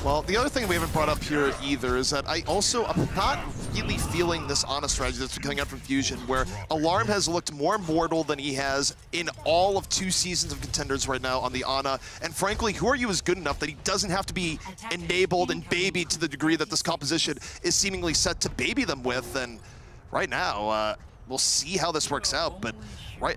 Well, the other thing we haven't brought up here either is that I'm not really feeling this Ana strategy that's been coming out from Fusion, where Alarm has looked more mortal than he has in all of 2 seasons of Contenders right now on the Ana. And frankly, Who Are You is good enough that he doesn't have to be enabled and babied to the degree that this composition is seemingly set to baby them with. And right now, we'll see how this works out, but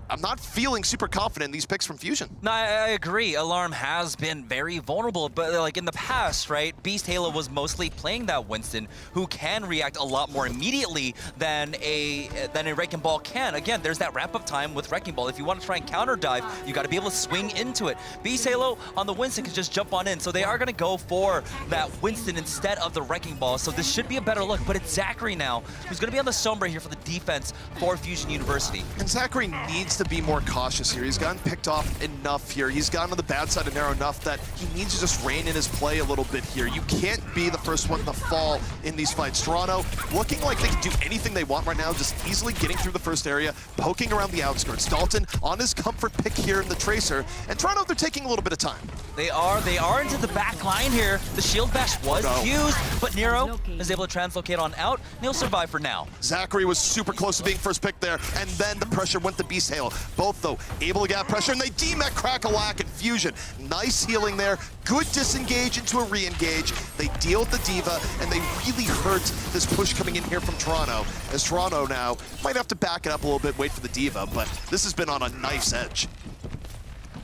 I'm not feeling super confident in these picks from Fusion. No, I agree. Alarm has been very vulnerable, but like in the past, right, Beast Halo was mostly playing that Winston, who can react a lot more immediately than a Wrecking Ball can. Again, there's that wrap-up time with Wrecking Ball. If you want to try and counter dive, you got to be able to swing into it. Beast Halo on the Winston can just jump on in, so they are going to go for that Winston instead of the Wrecking Ball. So this should be a better look, but it's Zachary now who's going to be on the Sombra here for the defense for Fusion University. And Zachary needs to be more cautious here. He's gotten picked off enough here. He's gotten on the bad side of Narrow enough that he needs to just rein in his play a little bit here. You can't be the first one to fall in these fights. Toronto looking like they can do anything they want right now, just easily getting through the first area, poking around the outskirts. Dalton on his comfort pick here in the Tracer, and Toronto, they're taking a little bit of time. They are into the back line here. The shield bash was used, but Nero is able to translocate on out, and he'll survive for now. Zachary was super close to being first pick there, and then the pressure went to Beast Halo. Both, though, able to get pressure, and they demech Crack-a-Lack and Fusion. Nice healing there. Good disengage into a re-engage. They deal with the Diva, and they really hurt this push coming in here from Toronto, as Toronto now might have to back it up a little bit, wait for the Diva, but this has been on a knife's edge.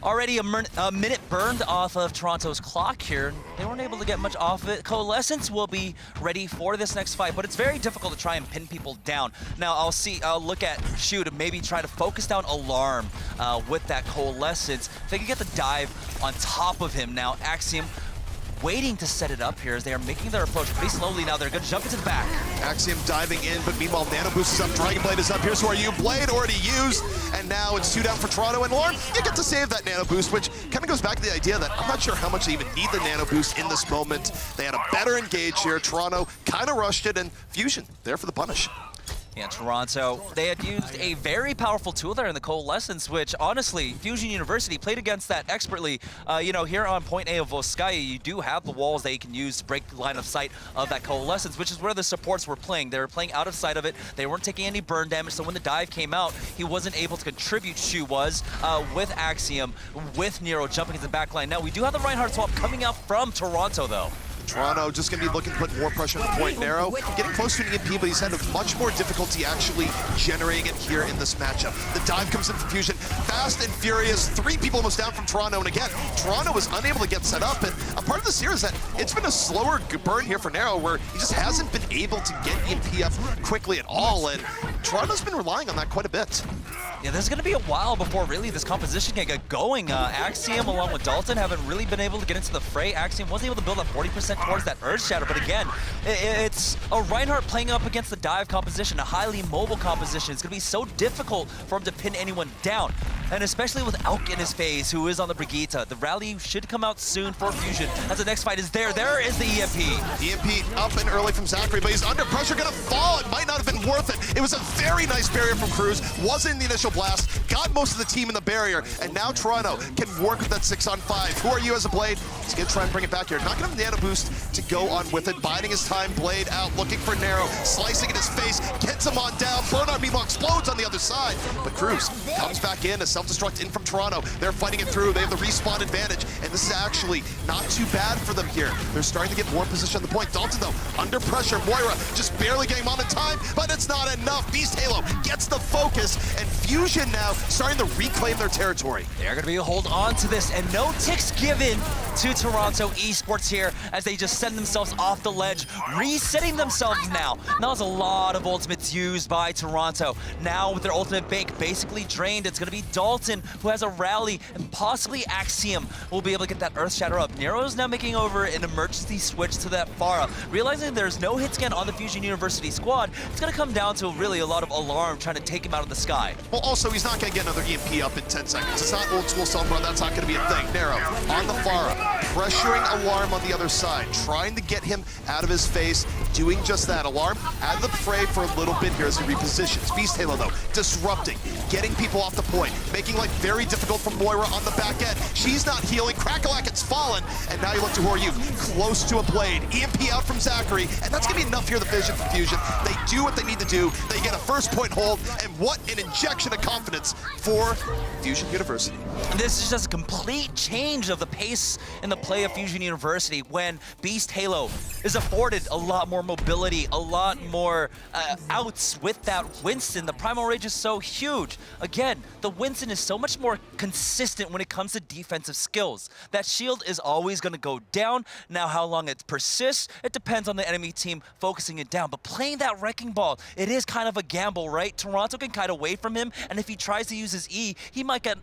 Already a minute burned off of Toronto's clock here. They weren't able to get much off of it. Coalescence will be ready for this next fight, but it's very difficult to try and pin people down. Now I'll look at Shu to maybe try to focus down Alarm with that Coalescence. If they can get the dive on top of him now, Axiom waiting to set it up here as they are making their approach pretty slowly now. They're going to jump into the back. Axiom diving in, but meanwhile Nano Boost is up, Dragon Blade is up. Here's Who Are You, Blade already used, and now it's 2 down for Toronto. And Alarm, you get to save that Nano Boost, which kind of goes back to the idea that I'm not sure how much they even need the Nano Boost in this moment. They had a better engage here. Toronto kind of rushed it, and Fusion there for the punish. Yeah, Toronto, they had used a very powerful tool there in the Coalescence, which honestly, Fusion University played against that expertly. You know, here on point A of Volskaya, you do have the walls that you can use to break the line of sight of that Coalescence, which is where the supports were playing. They were playing out of sight of it. They weren't taking any burn damage, so when the dive came out, he wasn't able to contribute. Shu was with Axiom, with Nero jumping into the back line. Now, we do have the Reinhardt swap coming out from Toronto, though. Toronto just going to be looking to put more pressure on the point. Narrow getting close to an EMP, but he's had much more difficulty actually generating it here in this matchup. The dive comes in from Fusion, fast and furious. 3 people almost down from Toronto, and again, Toronto was unable to get set up. And a part of this here is that it's been a slower burn here for Narrow, where he just hasn't been able to get EMP up quickly at all, and Toronto's been relying on that quite a bit. Yeah, there's going to be a while before really this composition can get going. Axiom along with Dalton haven't really been able to get into the fray. Axiom wasn't able to build up 40% towards that Earth Shatter, but again, it's a Reinhardt playing up against the dive composition, a highly mobile composition. It's going to be so difficult for him to pin anyone down, and especially with Elk in his phase, who is on the Brigitte. The rally should come out soon for Fusion, as the next fight is there. There is the EMP. EMP up and early from Zachary, but he's under pressure, going to fall. It might not have been worth it. It was a very nice barrier from Cruz. Wasn't in the initial blast, got most of the team in the barrier, and now Toronto can work with that 6-on-5. Who Are You as a Blade? He's going to try and bring it back here. Not going to have Nano Boost to go on with it, biding his time. Blade out, looking for Narrow, slicing in his face, gets him on down. Bernard meanwhile explodes on the other side, but Cruz comes back in, a self-destruct in from Toronto. They're fighting it through. They have the respawn advantage, and this is actually not too bad for them here. They're starting to get more position on the point. Dalton, though, under pressure. Moira just barely getting him on in time, but it's not enough. Beast Halo gets the focus, and Fusion now starting to reclaim their territory. They're going to be hold on to this, and no ticks given to Toronto Esports here as they just send themselves off the ledge, resetting themselves now. That was a lot of ultimates used by Toronto. Now with their ultimate bank basically drained, it's going to be Dalton who has a rally, and possibly Axiom will be able to get that Earth Shatter up. Nero's now making over an emergency switch to that Pharah. Realizing there's no hit scan on the Fusion University squad, it's going to come down to really a lot of Alarm trying to take him out of the sky. Well, also, he's not going to get another EMP up in 10 seconds. It's not old school Sombra, that's not going to be a thing. Narrow on the Pharah, pressuring Alarm on the other side, trying to get him out of his face, doing just that. Alarm out of the fray for a little bit here as he repositions. Beast Halo, though, disrupting, getting people off the point, making life very difficult for Moira on the back end. She's not healing. Crackalacket's fallen, and now you look to Horyu, close to a blade. EMP out from Zachary, and that's going to be enough here, the vision for Fusion. They do what they need to do. They get a first point hold, and what an injection of confidence for Fusion University. This is just a complete change of the pace in the play of Fusion University when Beast Halo is afforded a lot more mobility, a lot more outs with that Winston. The Primal Rage is so huge. Again, the Winston is so much more consistent when it comes to defensive skills. That shield is always going to go down. Now, how long it persists, it depends on the enemy team focusing it down. But playing that Wrecking Ball, it is kind of a gamble, right? Toronto can kite away from him, and if he tries to use his E, he might get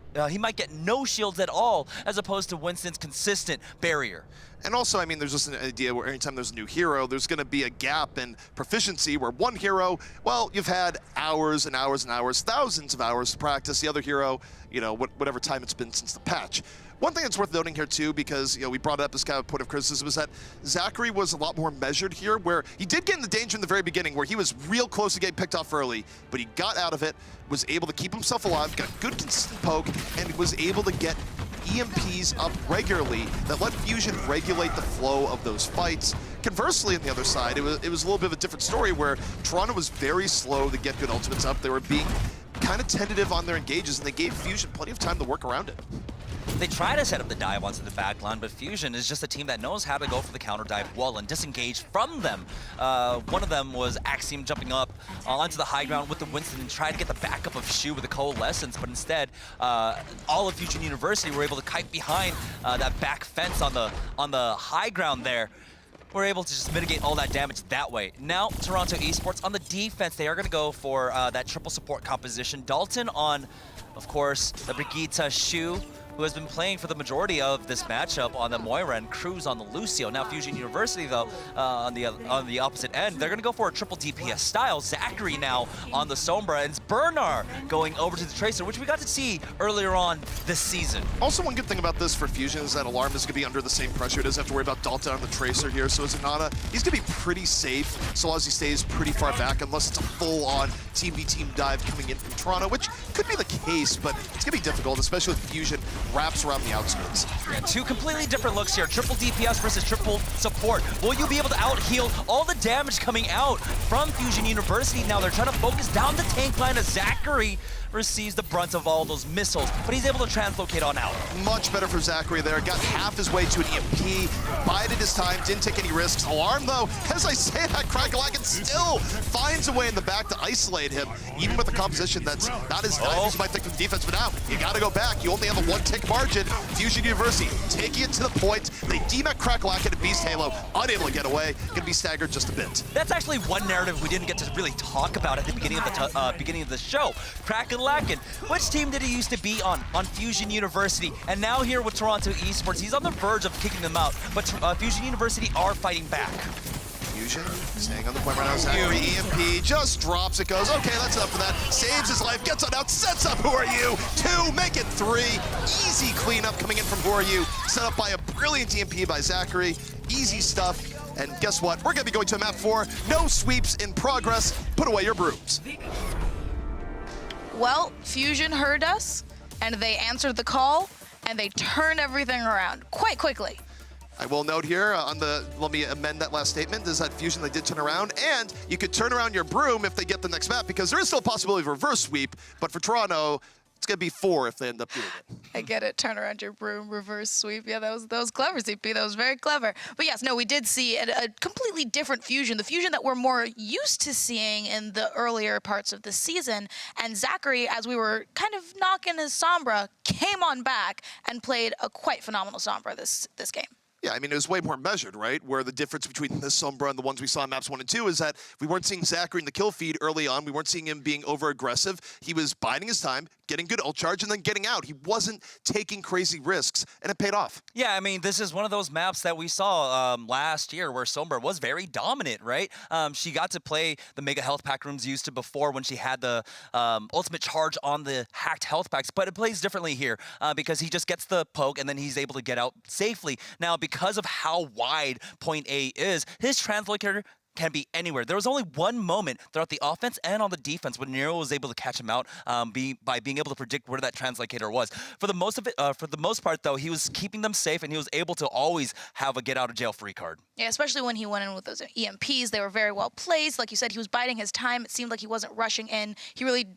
no shields at all, as opposed to Winston's consistent barrier. And also, I mean, there's just an idea where anytime there's a new hero, there's going to be a gap in proficiency where one hero, well, you've had hours and hours and hours, thousands of hours to practice. The other hero, you know, whatever time it's been since the patch. One thing that's worth noting here, too, because, you know, we brought up this kind of point of criticism, is that Zachary was a lot more measured here, where he did get in the danger in the very beginning, where he was real close to getting picked off early, but he got out of it, was able to keep himself alive, got good consistent poke, and was able to get EMPs up regularly that let Fusion regulate the flow of those fights. Conversely, on the other side, it was a little bit of a different story, where Toronto was very slow to get good ultimates up. They were being kind of tentative on their engages, and they gave Fusion plenty of time to work around it. They try to set up the dive onto the backline, but Fusion is just a team that knows how to go for the counter dive well and disengage from them. One of them was Axiom jumping up onto the high ground with the Winston and trying to get the backup of Shu with the Coalescence, but instead, all of Fusion University were able to kite behind that back fence on the high ground there. We're able to just mitigate all that damage that way. Now, Toronto Esports on the defense, they are going to go for that triple support composition. Dalton on, of course, the Brigitte Shu, who has been playing for the majority of this matchup on the Moira, and Cruz on the Lucio. Now Fusion University, though, on the opposite end, they're going to go for a triple DPS style. Zachary now on the Sombra, and it's Bernard going over to the Tracer, which we got to see earlier on this season. Also, one good thing about this for Fusion is that Alarm is going to be under the same pressure. He doesn't have to worry about Dalton on the Tracer here, so Zanata, he's going to be pretty safe so long as he stays pretty far back, unless it's a full-on team v team dive coming in from Toronto, which could be the case, but it's going to be difficult, especially with Fusion wraps around the outskirts. Yeah, two completely different looks here. Triple DPS versus triple support. Will you be able to out-heal all the damage coming out from Fusion University? Now they're trying to focus down the tank line as Zachary receives the brunt of all those missiles, but he's able to translocate on out. Much better for Zachary there. Got half his way to an EMP, bided his time, didn't take any risks. Alarm, though, as I say that, Crackalacket still finds a way in the back to isolate him, even with a composition that's not as nice as you might think from defense. But now, you gotta go back. You only have a one-tick margin. Fusion University taking it to the point. They demet Crackalacket and Beast Halo, unable to get away. Gonna be staggered just a bit. That's actually one narrative we didn't get to really talk about at the beginning of the show. Crackalacket, which team did he used to be on Fusion University? And now here with Toronto Esports, he's on the verge of kicking them out, but Fusion University are fighting back. Fusion staying on the point right now. Zachary EMP just drops it, goes, okay, that's enough for that. Saves his life, gets on out, sets up Who Are You? 2, make it 3. Easy cleanup coming in from Who Are You? Set up by a brilliant EMP by Zachary. Easy stuff. And guess what? We're gonna be going to map 4. No sweeps in progress. Put away your brooms. Well, Fusion heard us, and they answered the call, and they turned everything around quite quickly. I will note here let me amend that last statement, is that Fusion, they did turn around, and you could turn around your broom if they get the next map, because there is still a possibility of reverse sweep, but for Toronto, it's gonna be 4 if they end up doing it. I get it. Turn around your broom, reverse sweep. Yeah, that was clever, CP. That was very clever. But yes, no, we did see a completely different Fusion, the Fusion that we're more used to seeing in the earlier parts of the season. And Zachary, as we were kind of knocking his Sombra, came on back and played a quite phenomenal Sombra this game. Yeah, I mean, it was way more measured, right? Where the difference between this Sombra and the ones we saw in maps 1 and 2 is that we weren't seeing Zachary in the kill feed early on. We weren't seeing him being over-aggressive. He was biding his time, getting good ult charge, and then getting out. He wasn't taking crazy risks, and it paid off. Yeah, I mean, this is one of those maps that we saw last year where Sombra was very dominant, right? She got to play the Mega Health Pack rooms used to before when she had the ultimate charge on the hacked health packs, but it plays differently here because he just gets the poke, and then he's able to get out safely. Now, because of how wide point A is, his translocator can be anywhere. There was only one moment throughout the offense and on the defense when Nero was able to catch him out by being able to predict where that translocator was. For the most part, though, he was keeping them safe, and he was able to always have a get-out-of-jail-free card. Yeah, especially when he went in with those EMPs. They were very well placed. Like you said, he was biding his time. It seemed like he wasn't rushing in. He really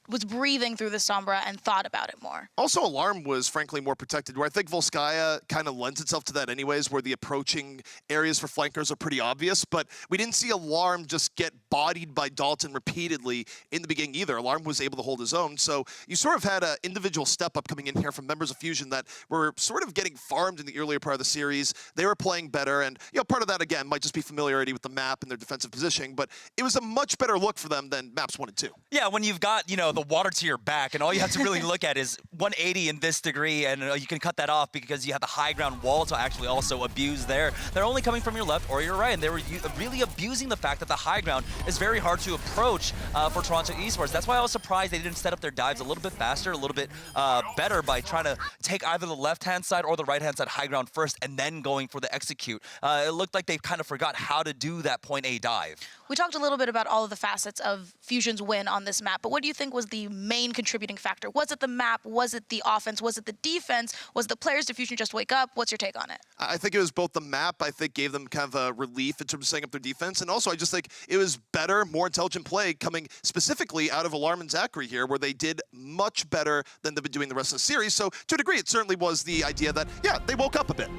was breathing through the Sombra and thought about it more. Also, Alarm was frankly more protected, where I think Volskaya kind of lends itself to that anyways, where the approaching areas for flankers are pretty obvious, but we didn't see Alarm just get bodied by Dalton repeatedly in the beginning either. Alarm was able to hold his own, so you sort of had an individual step-up coming in here from members of Fusion that were sort of getting farmed in the earlier part of the series. They were playing better, and part of that, again, might just be familiarity with the map and their defensive positioning, but it was a much better look for them than maps 1 and 2. Yeah, when you've got, the water to your back, and all you have to really look at is 180 in this degree, and you can cut that off because you have the high ground wall to actually also abuse there. They're only coming from your left or your right, and they were really abusing the fact that the high ground is very hard to approach for Toronto Esports. That's why I was surprised they didn't set up their dives a little bit faster, a little bit better by trying to take either the left-hand side or the right-hand side high ground first and then going for the execute. It looked like they kind of forgot how to do that point A dive. We talked a little bit about all of the facets of Fusion's win on this map, but what do you think was the main contributing factor? Was it the map? Was it the offense? Was it the defense? Was the players to Fusion just wake up? What's your take on it? I think it was both the map, I think, gave them kind of a relief in terms of setting up their defense, and also I just think it was better, more intelligent play coming specifically out of Alarm and Zachary here, where they did much better than they've been doing the rest of the series. So to a degree, it certainly was the idea that, yeah, they woke up a bit.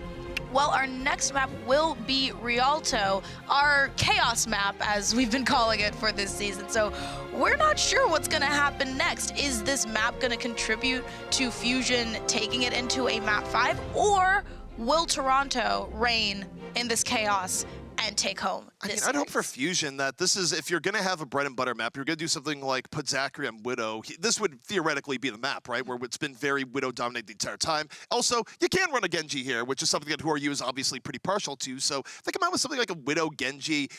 Well, our next map will be Rialto, our chaos map, as we've been calling it for this season. So we're not sure what's going to happen next. Is this map going to contribute to Fusion taking it into a map 5, or will Toronto reign in this chaos and take home this I'd hope series? for Fusion that this is, if you're going to have a bread and butter map, you're going to do something like put Zachary on Widow. This would theoretically be the map, right, where it's been very Widow dominated the entire time. Also, you can run a Genji here, which is something that Who Are You is obviously pretty partial to. So if they come out with something like a Widow Genji,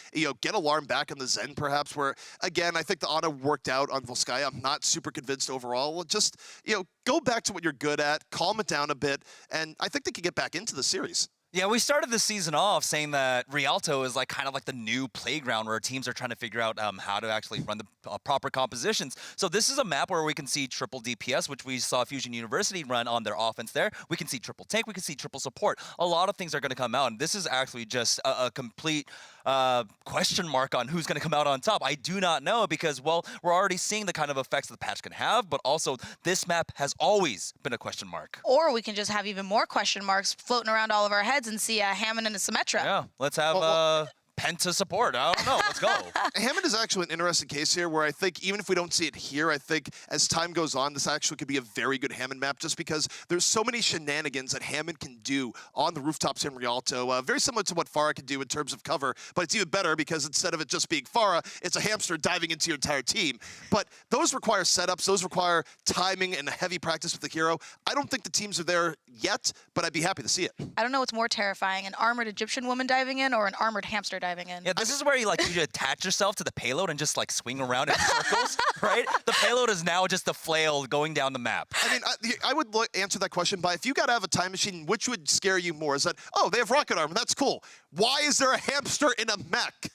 get Alarm back on the Zen perhaps, where, again, I think the auto worked out on Volskaya. I'm not super convinced overall. Just, go back to what you're good at, calm it down a bit, and I think they could get back into the series. Yeah, we started the season off saying that Rialto is kind of like the new playground where teams are trying to figure out how to actually run the proper compositions. So this is a map where we can see triple DPS, which we saw Fusion University run on their offense there. We can see triple tank, we can see triple support. A lot of things are going to come out, and this is actually just a complete question mark on who's going to come out on top. I do not know because, well, we're already seeing the kind of effects that the patch can have, but also this map has always been a question mark. Or we can just have even more question marks floating around all of our heads and see Hammond and a Symmetra. Yeah, let's have Penta support. I don't know. Let's go. Hammond is actually an interesting case here where I think even if we don't see it here, I think as time goes on, this actually could be a very good Hammond map just because there's so many shenanigans that Hammond can do on the rooftops in Rialto. Very similar to what Pharah can do in terms of cover, but it's even better because instead of it just being Pharah, it's a hamster diving into your entire team. But those require setups. Those require timing and a heavy practice with the hero. I don't think the teams are there yet, but I'd be happy to see it. I don't know what's more terrifying, an armored Egyptian woman diving in or an armored hamster diving in. Yeah, this is where you attach yourself to the payload and just swing around in circles, right? The payload is now just a flail going down the map. I mean, I would answer that question by, if you got to have a time machine, which would scare you more? Is that, oh, they have rocket armor, that's cool. Why is there a hamster in a mech?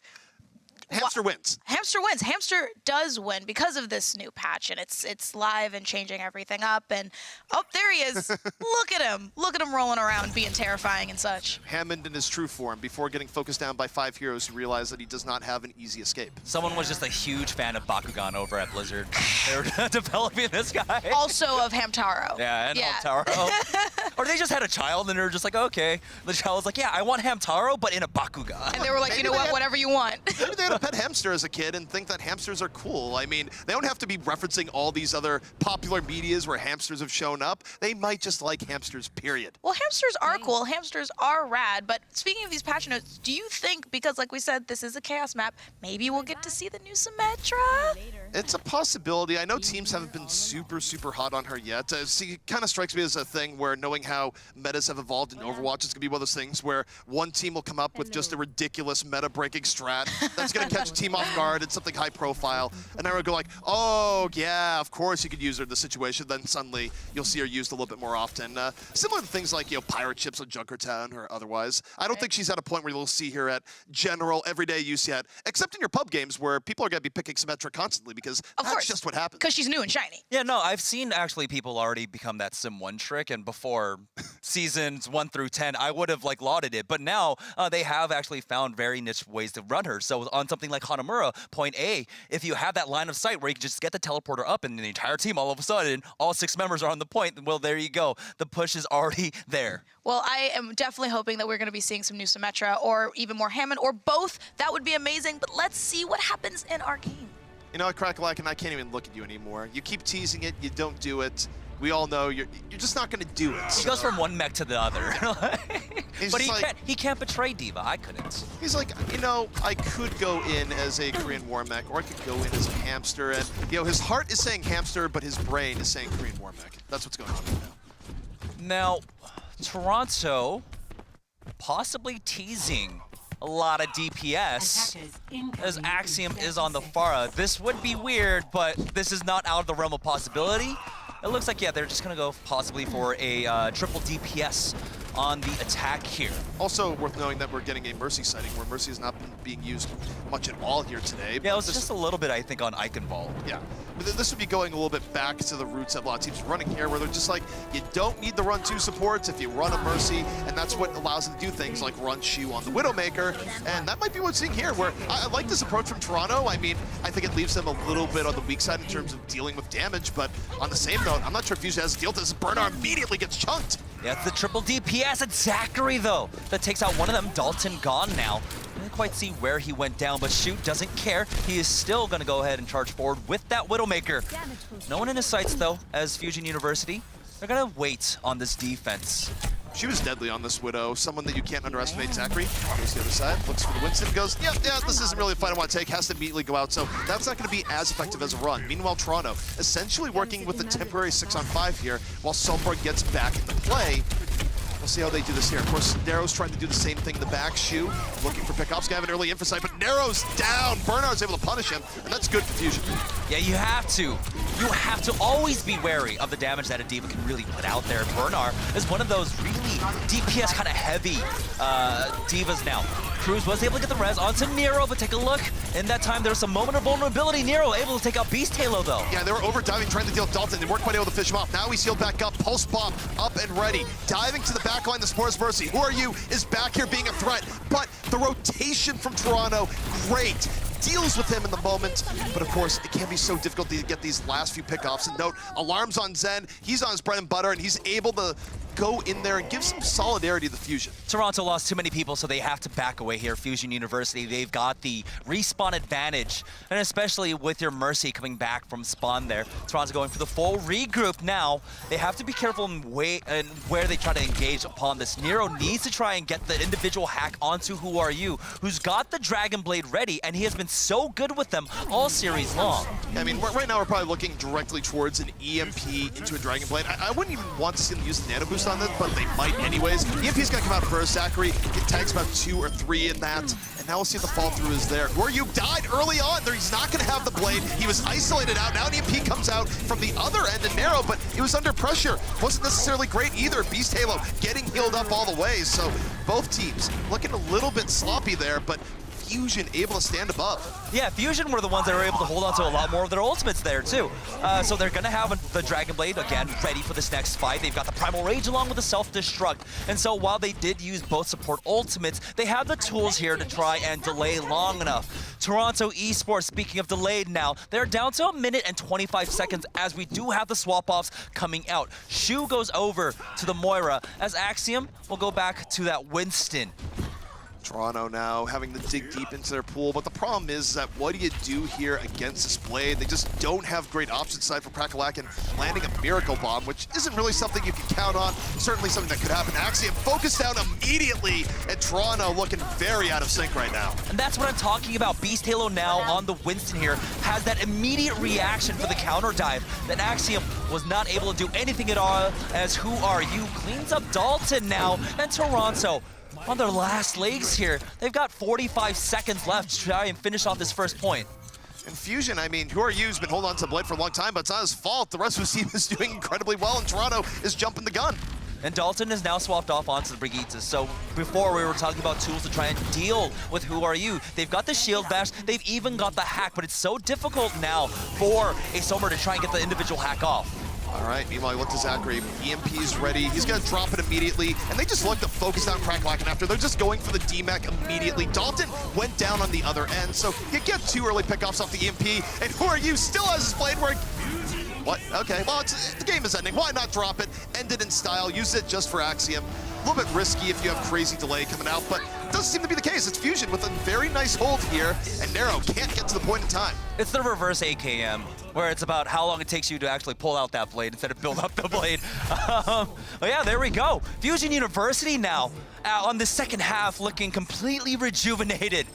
Hamster wins. Hamster wins. Hamster does win because of this new patch, and it's live and changing everything up. And oh, there he is. Look at him. Look at him rolling around, being terrifying and such. Hammond in his true form before getting focused down by 5 heroes who realized that he does not have an easy escape. Someone was just a huge fan of Bakugan over at Blizzard. They were developing this guy. Also of Hamtaro. Yeah, and Hamtaro. Or they just had a child and they were just like, okay. The child was like, yeah, I want Hamtaro, but in a Bakugan. And they were like, you know what, whatever you want. Maybe they had a pet hamster as a kid and think that hamsters are cool. I mean, they don't have to be referencing all these other popular medias where hamsters have shown up. They might just like hamsters, period. Well, hamsters are cool. Hamsters are rad. But speaking of these patch notes, do you think, because like we said, this is a chaos map, maybe we'll get to see the new Symmetra? It's a possibility. I know teams haven't been super hot on her yet. See, it kind of strikes me as a thing where knowing how metas have evolved in Overwatch, it's going to be one of those things where one team will come up with just a ridiculous meta-breaking strat that's going to catch a team off guard. It's something high profile. And then we'll go like, oh, yeah, of course you could use her in this situation. Then suddenly you'll see her used a little bit more often. Similar to things like, pirate chips on Junkertown or otherwise. I don't think she's at a point where you'll see her at general, everyday use yet, except in your pub games where people are going to be picking Symmetra constantly because that's just what happens. Because she's new and shiny. Yeah, no, I've seen actually people already become that Sim 1 trick, and before seasons 1 through 10, I would have lauded it. But now they have actually found very niche ways to run her. So on something like Hanamura, point A, if you have that line of sight where you can just get the teleporter up and the entire team all of a sudden, all 6 members are on the point, well, there you go. The push is already there. Well, I am definitely hoping that we're going to be seeing some new Symmetra or even more Hammond or both. That would be amazing, but let's see what happens in our game. You know what, Crackalack, and I can't even look at you anymore. You keep teasing it, you don't do it. We all know you're just not going to do it. He goes from one mech to the other. But he can't betray D.Va. I couldn't. He's like, I could go in as a Korean war mech, or I could go in as a hamster. And, his heart is saying hamster, but his brain is saying Korean war mech. That's what's going on right now. Now, Toronto possibly teasing a lot of DPS as Axiom is on the Pharah. This would be weird, but this is not out of the realm of possibility. It looks like, they're just going to go possibly for a triple DPS on the attack here. Also worth knowing that we're getting a Mercy sighting where Mercy has not been being used much at all here today. Yeah, it was just a little bit, I think, on Eichenwald. Yeah, but this would be going a little bit back to the roots of a lot of teams running here where they're just like, you don't need the run 2 supports if you run a Mercy, and that's what allows them to do things like run Shu on the Widowmaker, and that might be what's seeing here, where I like this approach from Toronto. I mean, I think it leaves them a little bit on the weak side in terms of dealing with damage, but on the same note, I'm not sure if Fusion has to deal with this. Bernard immediately gets chunked. Yeah, it's the triple DPS. It's Zachary, though, that takes out one of them. Dalton gone now. Didn't quite see where he went down, but Shoot doesn't care. He is still going to go ahead and charge forward with that Widowmaker. No one in his sights, though, as Fusion University. They're going to wait on this defense. She was deadly on this Widow, someone that you can't underestimate. Zachary goes to the other side, looks for the Winston, goes, yeah, this isn't really a fight I want to take, has to immediately go out, so that's not going to be as effective as a run. Meanwhile, Toronto essentially working with a temporary 6-on-5 here, while Solberg gets back into play. We'll see how they do this here. Of course, Nero's trying to do the same thing in the back. Shu looking for pickups, gonna have an early infocyte, but Nero's down. Bernard's able to punish him, and that's good for Fusion. Yeah, you have to. You have to always be wary of the damage that a D.Va can really put out there. Bernard is one of those really DPS kind of heavy D.Vas now. Cruz was able to get the res onto Nero, but take a look. In that time, there was some moment of vulnerability. Nero able to take out Beast Halo, though. Yeah, they were overdiving, trying to deal with Dalton. They weren't quite able to fish him off. Now he's healed back up. Pulse bomb up and ready. Diving to the back line, the Spores Mercy. Who are you? Is back here being a threat. But the rotation from Toronto, great. Deals with him in the moment, but of course, it can be so difficult to get these last few pickoffs. And note, alarms on Zen. He's on his bread and butter, and he's able to go in there and give some solidarity to the Fusion. Toronto lost too many people, so they have to back away here. Fusion University, they've got the respawn advantage, and especially with your Mercy coming back from spawn there. Toronto going for the full regroup now. They have to be careful in where they try to engage upon this. Nero needs to try and get the individual hack onto Who Are You, who's got the Dragon Blade ready, and he has been so good with them all series long. I mean, right now we're probably looking directly towards an EMP into a Dragon Blade. I wouldn't even want to see them use the Nano Boost on this, but they might anyways. EMP's gonna come out first. Zachary get tags about 2 or 3 in that, and now we'll see if the fall through is there. Where you died early on, there he's not gonna have the blade. He was isolated out. Now an EMP comes out from the other end of Nero, but it was under pressure. Wasn't necessarily great either. Beast Halo getting healed up all the way, so both teams looking a little bit sloppy there, but Fusion able to stand above. Yeah, Fusion were the ones that were able to hold on to a lot more of their ultimates there too. So they're gonna have the Dragon Blade again ready for this next fight. They've got the Primal Rage along with the Self-Destruct. And so while they did use both support ultimates, they have the tools here to try and delay long enough. Toronto Esports, speaking of delayed now, they're down to 1 minute and 25 seconds as we do have the swap-offs coming out. Shu goes over to the Moira as Axiom will go back to that Winston. Toronto now having to dig deep into their pool, but the problem is that what do you do here against this Blade? They just don't have great options aside for Krakalak and landing a Miracle Bomb, which isn't really something you can count on. Certainly something that could happen. Axiom focused down immediately, and Toronto looking very out of sync right now. And that's what I'm talking about. Beast Halo now on the Winston here has that immediate reaction for the counter dive that Axiom was not able to do anything at all, as Who Are You cleans up Dalton now, and Toronto on their last legs here. They've got 45 seconds left to try and finish off this first point. And Fusion, I mean, Who Are You's been holding on to Blade for a long time, but it's not his fault. The rest of his team is doing incredibly well, and Toronto is jumping the gun. And Dalton is now swapped off onto the Brigitte. So before we were talking about tools to try and deal with Who Are You. They've got the shield bash, they've even got the hack, but it's so difficult now for a Somer to try and get the individual hack off. All right, meanwhile, look to Zachary. EMP's ready. He's going to drop it immediately. And they just look to focus down Krakalak, and after they're just going for the DMAC immediately. Dalton went down on the other end, so you get 2 early pickoffs off the EMP. And Who Are You still has his blade work. What? Okay, well, the game is ending. Why not drop it? End it in style. Use it just for Axiom. A little bit risky if you have crazy delay coming out, but it doesn't seem to be the case. It's Fusion with a very nice hold here, and Nero can't get to the point in time. It's the reverse AKM, where it's about how long it takes you to actually pull out that blade instead of build up the blade. But yeah, there we go. Fusion University now on the second half looking completely rejuvenated.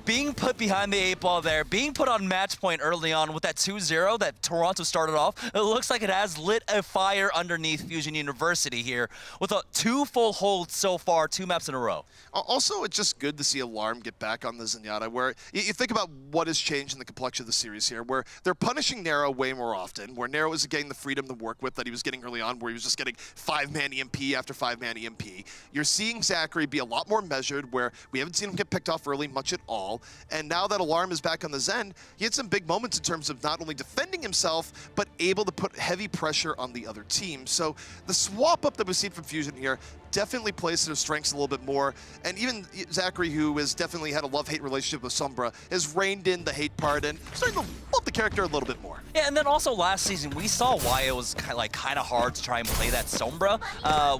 Being put behind the 8-ball there, being put on match point early on with that 2-0 that Toronto started off, it looks like it has lit a fire underneath Fusion University here with 2 full holds so far, 2 maps in a row. Also, it's just good to see Alarm get back on the Zenyatta, where you think about what has changed in the complexion of the series here, where they're punishing Nero way more often, where Nero is getting the freedom to work with that he was getting early on, where he was just getting 5-man EMP after 5-man EMP. You're seeing Zachary be a lot more measured, where we haven't seen him get picked off early much at all. And now that Alarm is back on the Zen, he had some big moments in terms of not only defending himself, but able to put heavy pressure on the other team. So the swap up that we've seen from Fusion here definitely plays to their strengths a little bit more. And even Zachary, who has definitely had a love-hate relationship with Sombra, has reined in the hate part and starting to love the character a little bit more. Yeah, and then also last season, we saw why it was kind of hard to try and play that Sombra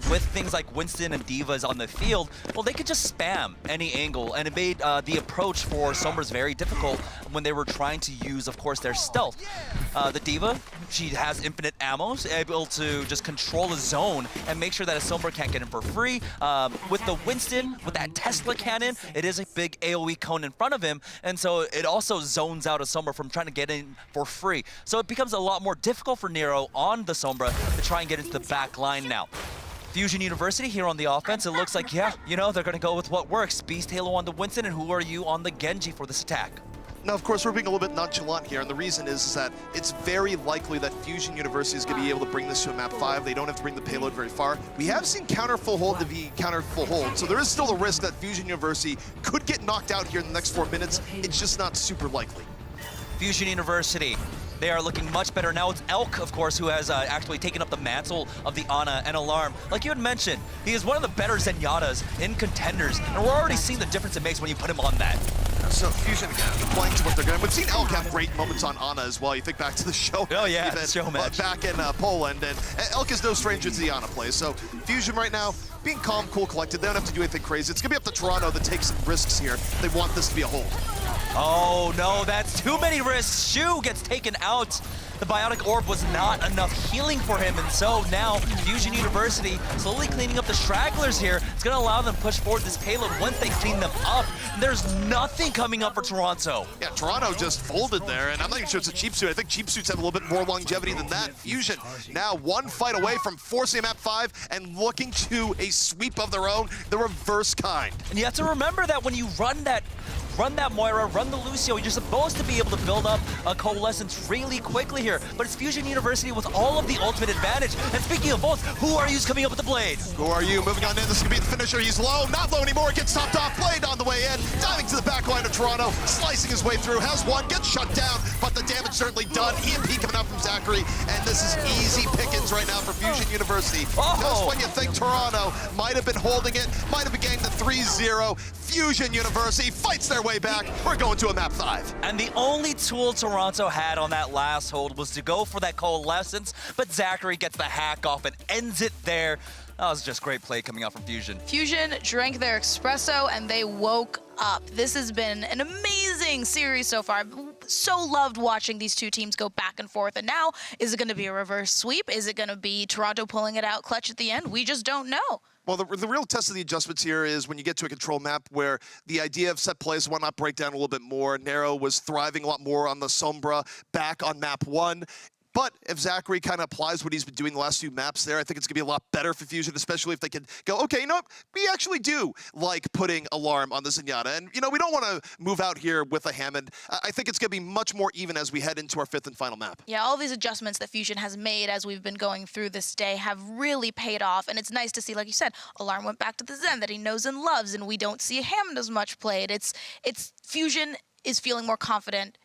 with things like Winston and Divas on the field. Well, they could just spam any angle, and it made the approach for Sombra's very difficult when they were trying to use, of course, their stealth. The Diva, she has infinite ammo, so able to just control a zone and make sure that a Sombra can't get in for free. With the Winston, with that Tesla cannon, it is a big AoE cone in front of him, and so it also zones out a Sombra from trying to get in for free. So it becomes a lot more difficult for Nero on the Sombra to try and get into the back line now. Fusion University here on the offense, it looks like, yeah, you know, they're going to go with what works. Beast Halo on the Winston, and Who Are You on the Genji for this attack. Now, of course, we're being a little bit nonchalant here, and the reason is that it's very likely that Fusion University is going to be able to bring this to a map 5. They don't have to bring the payload very far. We have seen counter full hold to be counter full hold, so there is still a risk that Fusion University could get knocked out here in the next 4 minutes. It's just not super likely. Fusion University, they are looking much better. Now it's Elk, of course, who has actually taken up the mantle of the Ana and Alarm. Like you had mentioned, he is one of the better Zenyatas in Contenders, and we're already seeing the difference it makes when you put him on that. So Fusion, again, playing to what they're going. We've seen Elk have great moments on Ana as well. You think back to the show. Oh yeah, even, show match. Back in Poland, and Elk is no stranger to the Ana play. So Fusion right now, being calm, cool, collected. They don't have to do anything crazy. It's going to be up to Toronto to take some risks here. They want this to be a hold. Oh no, that's too many risks. Shu gets taken out. The Biotic Orb was not enough healing for him, and so now Fusion University slowly cleaning up the stragglers here. It's going to allow them to push forward this payload once they clean them up. There's nothing coming up for Toronto. Yeah, Toronto just folded there, and I'm not even sure it's a cheap suit. I think cheap suits have a little bit more longevity than that. Fusion now one fight away from forcing map 5 and looking to a sweep of their own, the reverse kind. And you have to remember that when you run that Moira, run the Lucio, you're supposed to be able to build up a coalescence really quickly here. But it's Fusion University with all of the ultimate advantage. And speaking of both, Who Are You's coming up with the blade? Who Are You moving on in? This is going to be the finisher. He's low, not low anymore. Gets topped off. Blade on the way in. Diving to the back line of Toronto. Slicing his way through. Has one. Gets shut down. But the damage certainly done. EMP coming out from Zachary. And this is easy pickings right now for Fusion University. Just when you think Toronto might have been holding it, might have been getting the 3-0. Fusion University fights their way back. We're going to a map 5. And the only tool Toronto had on that last hold was to go for that coalescence, but Zachary gets the hack off and ends it there. That was just great play coming out from Fusion. Fusion drank their espresso and they woke up. This has been an amazing series so far. So loved watching these two teams go back and forth. And now, is it going to be a reverse sweep? Is it going to be Toronto pulling it out clutch at the end? We just don't know. Well, the real test of the adjustments here is when you get to a control map where the idea of set plays why not break down a little bit more. Nero was thriving a lot more on the Sombra back on map 1. But if Zachary kind of applies what he's been doing the last few maps there, I think it's going to be a lot better for Fusion, especially if they can go, okay, you know what? We actually do like putting Alarm on the Zenyatta. And, you know, we don't want to move out here with a Hammond. I think it's going to be much more even as we head into our 5th and final map. Yeah, all these adjustments that Fusion has made as we've been going through this day have really paid off. And it's nice to see, like you said, Alarm went back to the Zen that he knows and loves, and we don't see Hammond as much played. It's Fusion is feeling more confident,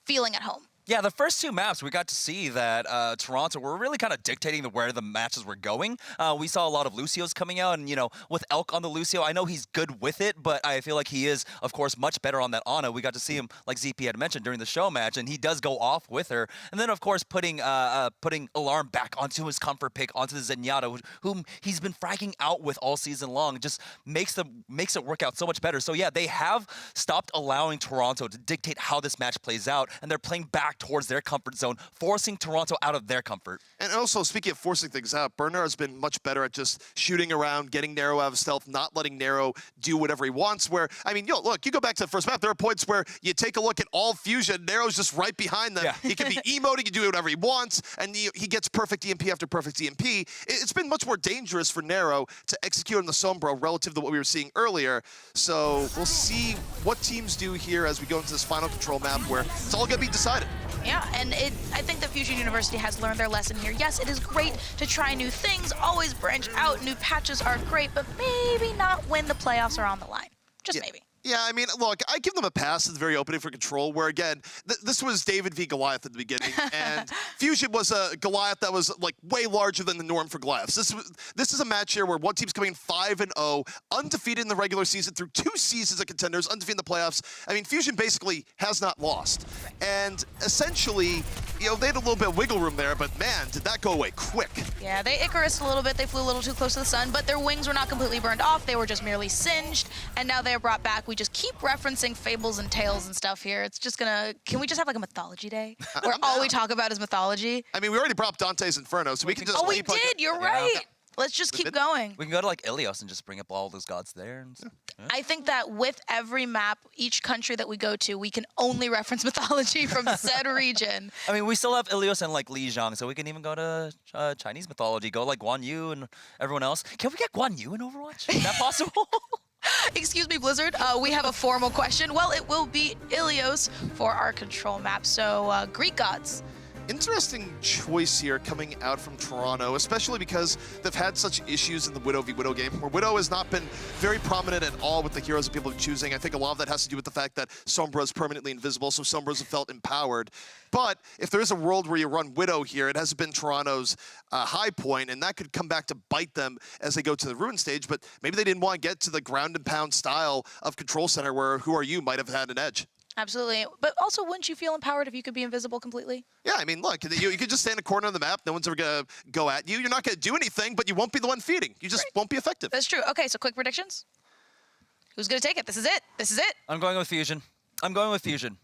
feeling at home. Yeah, the first 2 maps, we got to see that Toronto were really kind of dictating where the matches were going. We saw a lot of Lucios coming out, and, you know, with Elk on the Lucio, I know he's good with it, but I feel like he is, of course, much better on that Ana. We got to see him, like ZP had mentioned, during the show match, and he does go off with her. And then, of course, putting Alarm back onto his comfort pick, onto the Zenyatta, whom he's been fragging out with all season long, just makes it work out so much better. So, yeah, they have stopped allowing Toronto to dictate how this match plays out, and they're playing back towards their comfort zone, forcing Toronto out of their comfort. And also, speaking of forcing things out, Bernard has been much better at just shooting around, getting Nero out of stealth, not letting Nero do whatever he wants. Where, I mean, look, you go back to the first map, there are points where you take a look at all Fusion, Nero's just right behind them. Yeah. He can be emoting, he can do whatever he wants, and he gets perfect EMP after perfect EMP. It's been much more dangerous for Nero to execute on the Sombra relative to what we were seeing earlier. So we'll see what teams do here as we go into this final control map where it's all going to be decided. Yeah, and I think that Fusion University has learned their lesson here. Yes, it is great to try new things, always branch out. New patches are great, but maybe not when the playoffs are on the line. Just maybe. Yeah, I mean, look, I give them a pass at the very opening for Control, where, again, this was David v. Goliath at the beginning, and Fusion was a Goliath that was, like, way larger than the norm for Goliaths. This is a match here where one team's coming in 5-0, undefeated in the regular season through 2 seasons of Contenders, undefeated in the playoffs. I mean, Fusion basically has not lost. And essentially, you know, they had a little bit of wiggle room there, but, man, did that go away quick. Yeah, they Icarus a little bit. They flew a little too close to the sun, but their wings were not completely burned off. They were just merely singed, and now they're brought back. We just keep referencing fables and tales and stuff here. It's just gonna, can we just have like a mythology day where all we talk about is mythology? I mean, we already brought up Dante's Inferno, so we can just... Oh, we did, you're right. Let's just keep going. We can go to like Ilios and just bring up all those gods there. And I think that with every map, each country that we go to, we can only reference mythology from said region. I mean, we still have Ilios and like Lijiang, so we can even go to Chinese mythology, go like Guan Yu and everyone else. Can we get Guan Yu in Overwatch? Is that possible? Excuse me, Blizzard. We have a formal question. Well, it will be Ilios for our control map. So, Greek gods. Interesting choice here coming out from Toronto, especially because they've had such issues in the Widow v Widow game, where Widow has not been very prominent at all with the heroes that people are choosing. I think a lot of that has to do with the fact that Sombra is permanently invisible, so Sombras have felt empowered. But if there is a world where you run Widow here, it hasn't been Toronto's high point, and that could come back to bite them as they go to the Ruin stage, but maybe they didn't want to get to the ground and pound style of Control Center where Who Are You might have had an edge. Absolutely. But also, wouldn't you feel empowered if you could be invisible completely? Yeah, I mean, look, you could just stand in a corner of the map. No one's ever going to go at you. You're not going to do anything, but you won't be the one feeding. You just won't be effective. That's true. Okay, so quick predictions. Who's going to take it? This is it. This is it. I'm going with Fusion. I'm going with Fusion.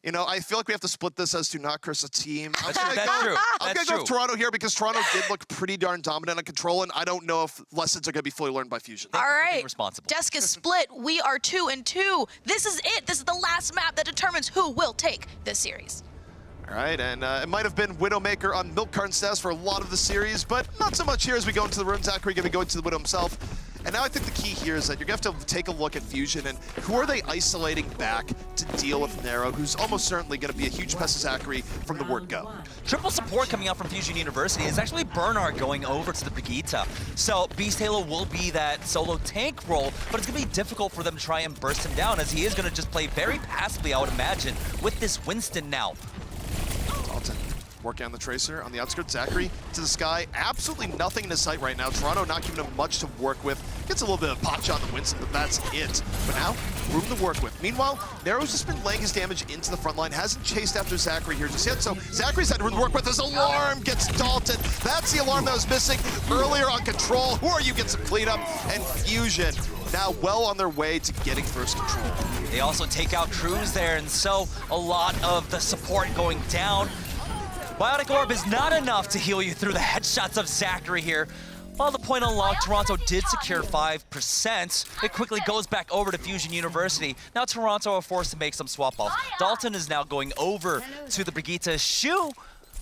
You know, I feel like we have to split this as to not curse a team. That's true. I'm going to go with Toronto here because Toronto did look pretty darn dominant on Control, and I don't know if lessons are going to be fully learned by Fusion. All right. Responsible. Desk is split. We are 2-2. This is it. This is the last map that determines who will take this series. All right, and it might have been Widowmaker on Milk Carton status for a lot of the series, but not so much here as we go into the room. Zachary going to be going to the Widow himself. And now I think the key here is that you're going to have to take a look at Fusion and who are they isolating back to deal with Nero, who's almost certainly going to be a huge pest to Zachary from the word go. Triple support coming out from Fusion University is actually Bernard going over to the Brigitte. So Beast Halo will be that solo tank role, but it's going to be difficult for them to try and burst him down as he is going to just play very passively, I would imagine, with this Winston now. Dalton working on the Tracer on the outskirts. Zachary to the sky. Absolutely nothing in his sight right now. Toronto not giving him much to work with. Gets a little bit of pot shot on the Winston, but that's it. But now, room to work with. Meanwhile, Nero's just been laying his damage into the front line, hasn't chased after Zachary here just yet, so Zachary's had room to work with. His alarm gets Dalton. That's the alarm that was missing earlier on Control. Who are you? Gets some cleanup, and Fusion now well on their way to getting first control. They also take out Cruz there, and so a lot of the support going down. Biotic Orb is not enough to heal you through the headshots of Zachary here. While the point unlocked, Toronto did secure 5%. It quickly goes back over to Fusion University. Now Toronto are forced to make some swap-offs. Dalton is now going over to the Brigitte. Shu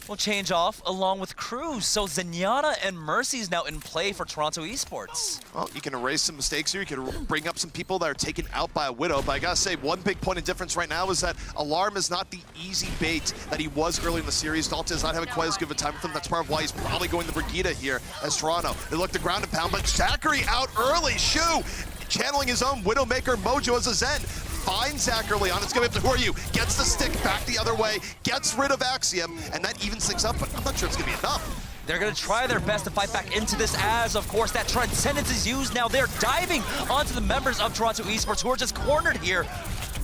will change off along with Cruz. So Zenyatta and Mercy is now in play for Toronto Esports. Well, you can erase some mistakes here. You can bring up some people that are taken out by a Widow. But I gotta say, one big point of difference right now is that Alarm is not the easy bait that he was early in the series. Dalton is not having quite as good of a time with him. That's part of why he's probably going to Brigitte here as Toronto. They look to ground and pound, but Zachary out early. Shu channeling his own Widowmaker mojo as a Zen. Finds Zach early on. It's going to be up to Who Are You. Gets the stick back the other way. Gets rid of Axiom. And that evens things up, but I'm not sure it's going to be enough. They're going to try their best to fight back into this as, of course, that Transcendence is used. Now they're diving onto the members of Toronto Esports who are just cornered here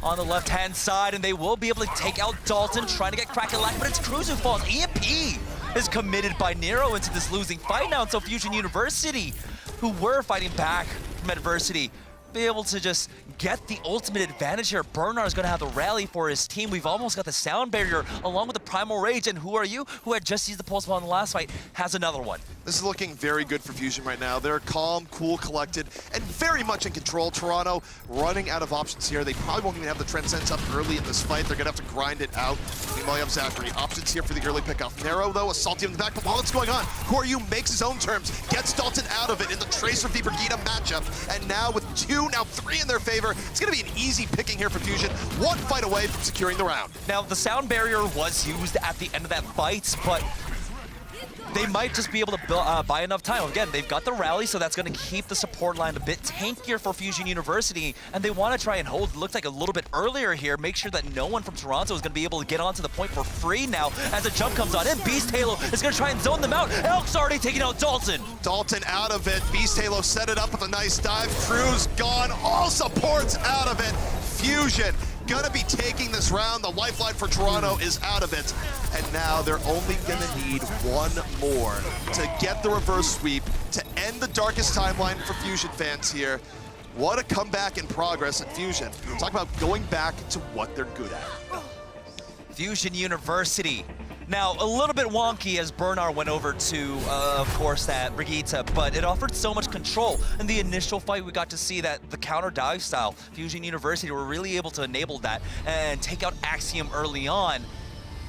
on the left-hand side, and they will be able to take out Dalton, trying to get Crackalack, but it's Cruz who falls. EMP is committed by Nero into this losing fight now, and so Fusion University, who were fighting back from adversity, be able to just get the ultimate advantage here. Bernard is going to have the rally for his team. We've almost got the sound barrier along with the Primal Rage, and Who Are You, who had just used the pulse bomb in the last fight, has another one. This is looking very good for Fusion right now. They're calm, cool, collected, and very much in control. Toronto running out of options here. They probably won't even have the Transcendence up early in this fight. They're going to have to grind it out. Meanwhile, you have Zachary. Options here for the early pickoff. Nero, though, assaulting him in the back, but while it's going on, Who Are You makes his own terms, gets Dalton out of it in the Tracer v Brigitte matchup, and now with 2, now 3 in their favor, it's going to be an easy picking here for Fusion. One fight away from securing the round. Now, the sound barrier was used at the end of that fight, but they might just be able to buy enough time. Again, they've got the rally, so that's going to keep the support line a bit tankier for Fusion University, and they want to try and hold, looks like a little bit earlier here, make sure that no one from Toronto is going to be able to get onto the point for free now as a jump comes on in. Beast Halo is going to try and zone them out. Elk's already taking out Dalton. Dalton out of it. Beast Halo set it up with a nice dive. Cruz gone. All supports out of it. Fusion gonna be taking this round. The lifeline for Toronto is out of it. And now they're only gonna need one more to get the reverse sweep, to end the darkest timeline for Fusion fans here. What a comeback in progress at Fusion. Talk about going back to what they're good at. Fusion University. Now, a little bit wonky as Bernard went over to, of course, that Brigitte, but it offered so much control. In the initial fight, we got to see that the counter dive style, Fusion University were really able to enable that and take out Axiom early on.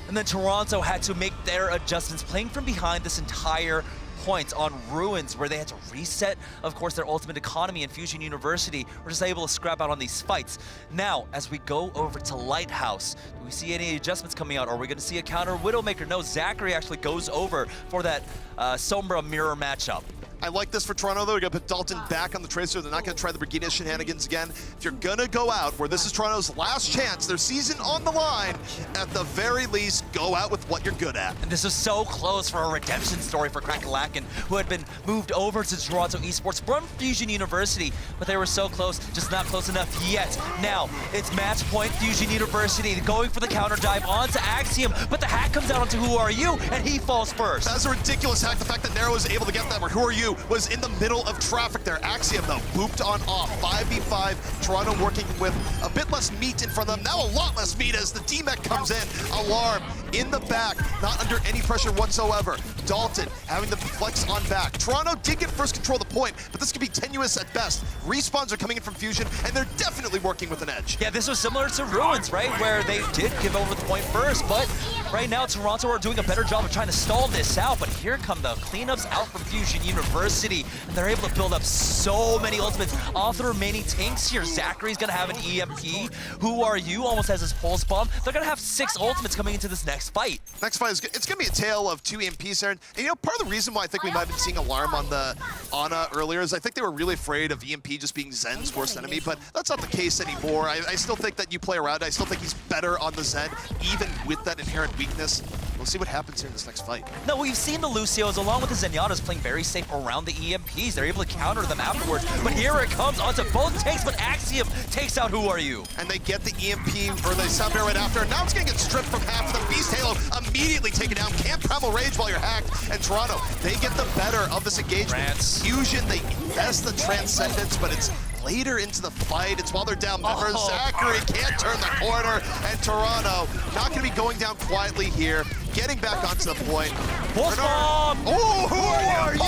And then Toronto had to make their adjustments, playing from behind this entire point on Ruins, where they had to reset, of course, their ultimate economy, and Fusion University were just able to scrap out on these fights. Now, as we go over to Lighthouse, do we see any adjustments coming out? Are we going to see a counter Widowmaker? No, Zachary actually goes over for that Sombra mirror matchup. I like this for Toronto, though. They're going to put Dalton back on the Tracer. They're not going to try the Brigitte shenanigans again. If you're going to go out where this is Toronto's last chance, their season on the line, at the very least, go out with what you're good at. And this is so close for a redemption story for Crackalack, who had been moved over to Toronto Esports from Fusion University, but they were so close, just not close enough yet. Now, it's match point Fusion University going for the counter dive onto Axiom, but the hack comes out onto Who Are You, and he falls first. That's a ridiculous hack. The fact that Nero was able to get that, where Who Are You was in the middle of traffic there. Axiom, though, booped on off. 5v5. Toronto working with a bit less meat in front of them. Now a lot less meat as the D-Mech comes in. Alarm in the back, not under any pressure whatsoever. Dalton having the flex on back. Toronto did get first control of the point, but this could be tenuous at best. Respawns are coming in from Fusion, and they're definitely working with an edge. Yeah, this was similar to Ruins, right? Where they did give over the point first, but right now Toronto are doing a better job of trying to stall this out, but here come the cleanups out from Fusion University, and they're able to build up so many ultimates off the remaining tanks here. Zachary's gonna have an EMP. Who Are You almost has his pulse bomb. They're gonna have 6 ultimates coming into this next fight. Next fight, it's gonna be a tale of 2 EMPs there. And you know, part of the reason why I think we might have been seeing Alarm on the Ana earlier is I think they were really afraid of EMP just being Zen's worst enemy, but that's not the case anymore. I still think that you play around. I still think he's better on the Zen, even with that inherent weakness. we'll see what happens here in this next fight. No, we've seen the Lucios along with the Zenyatas playing very safe around the EMPs. They're able to counter them afterwards. But here it comes onto both tanks, but Axiom takes out Who Are You? And they get the EMP, or the sound barrier right after. Now it's going to get stripped from half of the Beast Halo, immediately taken down. Can't Primal Rage while you're hacked. And Toronto, they get the better of this engagement. Fusion, they invest the Transcendence, but it's later into the fight. It's while they're down members. Zachary can't turn the corner, and Toronto not going to be going down quietly here. Getting back onto the point. Pulse bomb! Oh, who are you?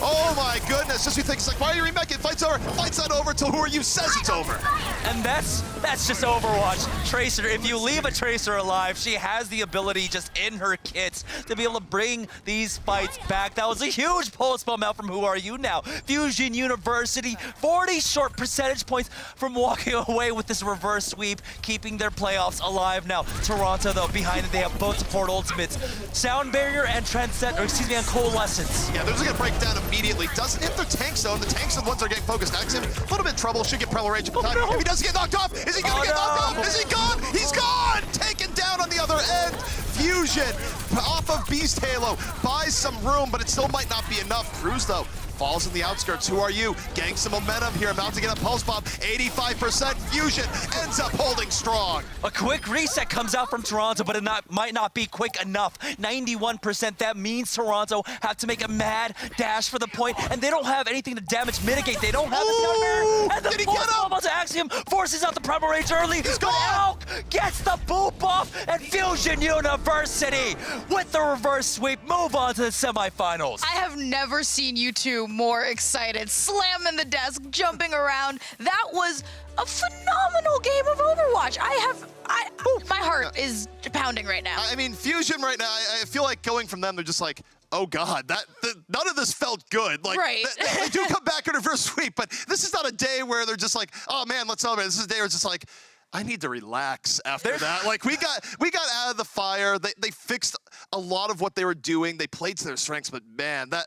Oh my goodness, just when you think it's like, why are you remaking? Fight's over. Fight's not over till Who Are You says it's over. And that's just Overwatch. Tracer, if you leave a Tracer alive, she has the ability just in her kits to be able to bring these fights back. That was a huge pulse bomb out from Who Are You now. Fusion University, 40 short percentage points from walking away with this reverse sweep, keeping their playoffs alive now. Toronto, though, behind it, they have both support ultimates. Sound Barrier and and Coalescence. Yeah, they're just gonna break down immediately. Doesn't hit their tank zone. The tanks are the ones that are getting focused. Axiom, a little bit of trouble. Should get Primal Rage at the time. No. If he doesn't get knocked off, is he gonna get knocked off? Is he gone? He's gone! Taken down on the other end. Fusion off of Beast Halo. Buys some room, but it still might not be enough. Cruz, though, falls in the outskirts. Who Are You? Getting some momentum here. About to get a pulse bomb. 85%. Fusion ends up holding strong. A quick reset comes out from Toronto, but it might not be quick enough. 91%. That means Toronto have to make a mad dash for the point, and they don't have anything to damage mitigate. They don't have the sound barrier. And the force bomb onto Axiom forces out the Primal Rage early. He's but gone. Elk gets the boop off, and Fusion University with the reverse sweep move on to the semifinals. I have never seen you two more excited, slamming the desk, jumping around. That was a phenomenal game of Overwatch. My heart is pounding right now. I mean, Fusion right now, I feel like going from them, they're just like, oh God, none of this felt good. Like, right. They do come back in reverse sweep, but this is not a day where they're just like, oh man, let's celebrate. This is a day where it's just like, I need to relax after that. Like, we got out of the fire. They fixed a lot of what they were doing. They played to their strengths, but man, that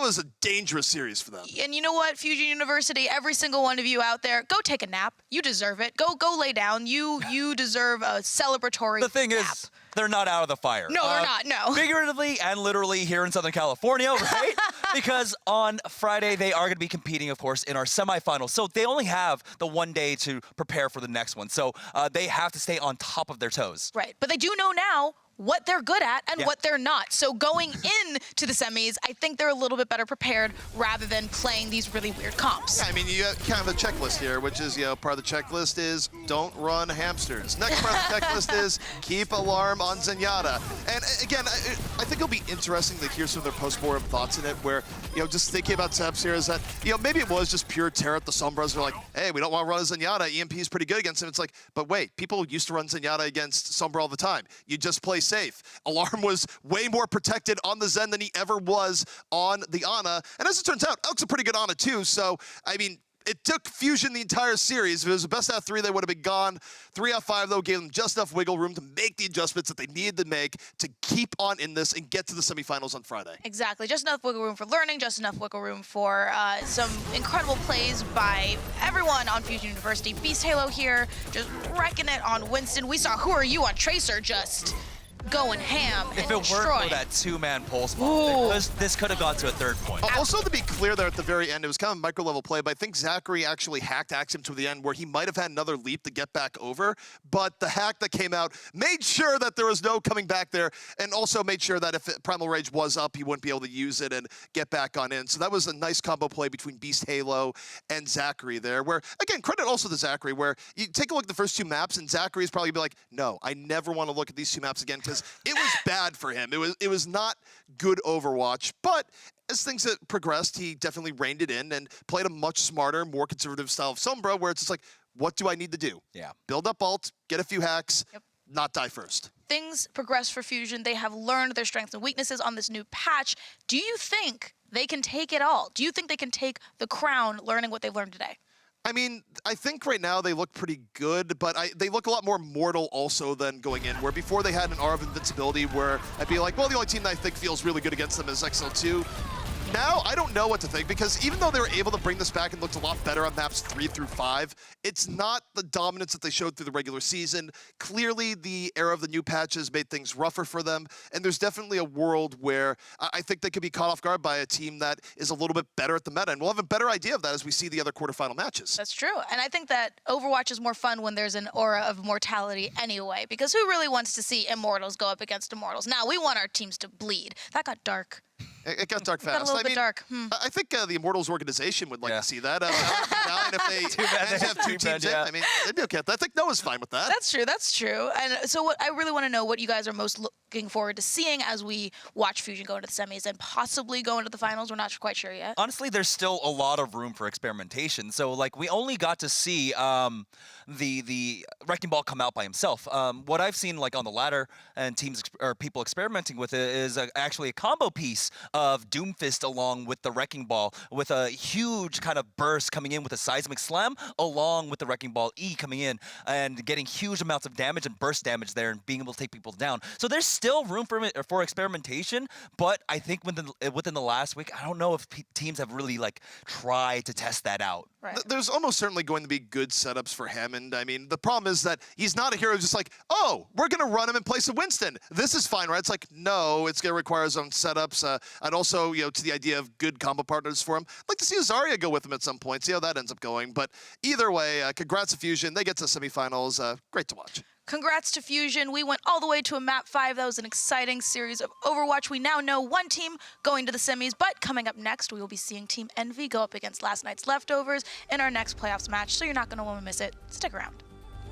was a dangerous series for them. And you know what, Fusion University, every single one of you out there, go take a nap. You deserve it. Go lay down. You deserve a celebratory The thing nap. is, they're not out of the fire. No, they're not, no. Figuratively and literally here in Southern California, right? Because on Friday, they are going to be competing, of course, in our semifinals. So they only have the one day to prepare for the next one. So they have to stay on top of their toes. Right, but they do know now what they're good at and what they're not. So going into the semis, I think they're a little bit better prepared rather than playing these really weird comps. Yeah, I mean, you have kind of a checklist here, which is, part of the checklist is don't run hamsters. Next part of the checklist is keep alarm on Zenyatta. And again, I think it'll be interesting to hear some of their post-mortem thoughts in it where, just thinking about Sebs here is that, maybe it was just pure terror at the Sombras. They're like, hey, we don't want to run a Zenyatta. EMP is pretty good against him. It's like, but wait, people used to run Zenyatta against Sombra all the time. You just play safe. Alarm was way more protected on the Zen than he ever was on the Ana. And as it turns out, Elk's a pretty good Ana too. So, I mean, it took Fusion the entire series. If it was the best out of 3, they would have been gone. 3 out of 5, though, gave them just enough wiggle room to make the adjustments that they needed to make to keep on in this and get to the semifinals on Friday. Exactly. Just enough wiggle room for learning, just enough wiggle room for some incredible plays by everyone on Fusion University. Beast Halo here, just wrecking it on Winston. We saw Who Are You on Tracer just going ham and If it weren't destroying. for that two-man pulse bomb, this could have gone to a third point. Also, to be clear there at the very end, it was kind of a micro-level play, but I think Zachary actually hacked Axiom to the end where he might have had another leap to get back over, but the hack that came out made sure that there was no coming back there, and also made sure that if Primal Rage was up, he wouldn't be able to use it and get back on in. So that was a nice combo play between Beast Halo and Zachary there, where, again, credit also to Zachary, where you take a look at the first 2 maps, and Zachary's probably be like, no, I never want to look at these 2 maps again, because it was bad for him. It was not good Overwatch, but as things have progressed, he definitely reined it in and played a much smarter, more conservative style of Sombra, where it's just like, what do I need to do? Yeah. Build up ult, get a few hacks, not die first. Things progress for Fusion. They have learned their strengths and weaknesses on this new patch. Do you think they can take it all? Do you think they can take the crown learning what they've learned today? I mean, I think right now they look pretty good, but they look a lot more mortal also than going in, where before they had an aura of invincibility where I'd be like, well, the only team that I think feels really good against them is XL2. now I don't know what to think, because even though they were able to bring this back and looked a lot better on maps 3 through 5, it's not the dominance that they showed through the regular season. Clearly, the era of the new patches made things rougher for them, and there's definitely a world where I think they could be caught off guard by a team that is a little bit better at the meta, and we'll have a better idea of that as we see the other quarterfinal matches. That's true. And I think that Overwatch is more fun when there's an aura of mortality anyway, because who really wants to see Immortals go up against Immortals? Now, we want our teams to bleed. That got dark. It got dark fast. Got a little bit dark. I think the Immortals organization would like to see that. If they have two teams in, I mean, they'd be okay. I think Noah's fine with that. That's true. That's true. And so what I really want to know what you guys are most looking forward to seeing as we watch Fusion go into the semis and possibly go into the finals. We're not quite sure yet. Honestly, there's still a lot of room for experimentation. So, like, we only got to see the Wrecking Ball come out by himself. What I've seen, like, on the ladder and teams or people experimenting with it is actually a combo piece of Doomfist along with the Wrecking Ball, with a huge kind of burst coming in with a Seismic Slam, along with the Wrecking Ball E coming in and getting huge amounts of damage and burst damage there and being able to take people down. So there's still room for experimentation, but I think within the last week, I don't know if teams have really, like, tried to test that out. Right. There's almost certainly going to be good setups for Hammond. I mean, the problem is that he's not a hero who's just like, oh, we're going to run him in place of Winston. This is fine, right? It's like, no, it's going to require his own setups. And also, you know, to the idea of good combo partners for him. I'd like to see Zarya go with him at some point, see how that ends up going. But either way, congrats to Fusion. They get to semifinals. Great to watch. Congrats to Fusion. We went all the way to a map 5. That was an exciting series of Overwatch. We now know one team going to the semis, but coming up next, we will be seeing Team Envy go up against last night's Leftovers in our next playoffs match, so you're not going to want to miss it. Stick around.